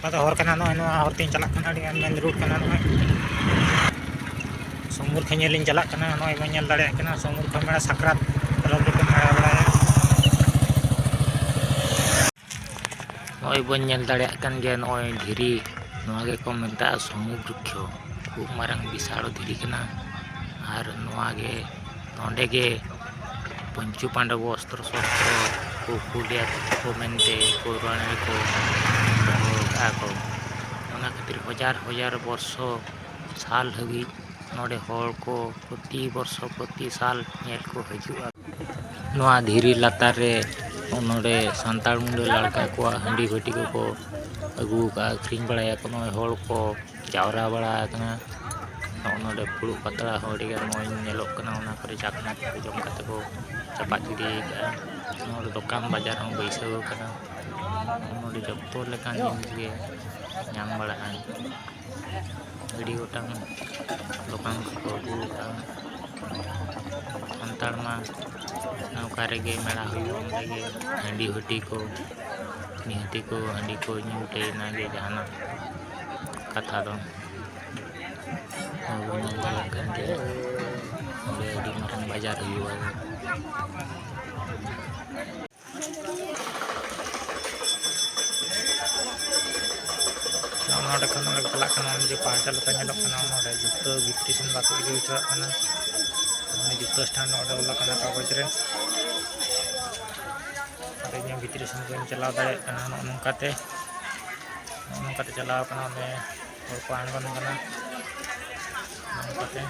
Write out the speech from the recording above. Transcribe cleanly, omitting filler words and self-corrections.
हर कना नो हर तीन चला कना मेन रूट कना नो समुर खेल चला कना नो बन दाड़े कना समुर खन मेड़ा साकरात रब को मेड़ा बड़ाया नो बन दाड़े कन गे नो धीरी नोआ गे को मेता समुद्रक्ष खूब मारंग विशाल धीरी कना और नोआ गे नोंडे गे पंचु पांडव अस्त्र शस्त्र को कुलिया को मेनते पौराणिक को को ओना खातिर हजार हजार वर्ष साल हबी नोडे हर को प्रति वर्ष प्रति साल नेल को हजुआ नोआ धीरी लातार रे नोडे सांताल मुंडे लड़का को हंडी भटी को अगू का अखरिंग बड़ाया को नोय हर को जावरा बड़ा कना नोडे फुड़ू पतला हड़ी गे मोय नेलोक कना ओना करे जाकना को जम कते को चपा गिरी नोडे दुकान बाजार हम बैसो कना नोडे जतो लेकान जिनिस गे नाम बड़ा वीडियो गोटांग दुकान को अगूटा संताड़ मा नौकारे गे मेड़ा हुई गे हंडी हटी को निहती को हंडी को न्यूटे ना गे जाना कथा दो मारंग बाजार हुआ नोडे खन नोडे चला कना जे पांचा लता नेलो कना नोडे जुतो गिफ्टी सन बाको इदि चला कना ने जुतो स्टैंड नोडे वाला कना कागज रे अरे ने गिफ्टी सन को चला दाड़े कना नोनकाते चला कना ने और पान बन कना नोनकाते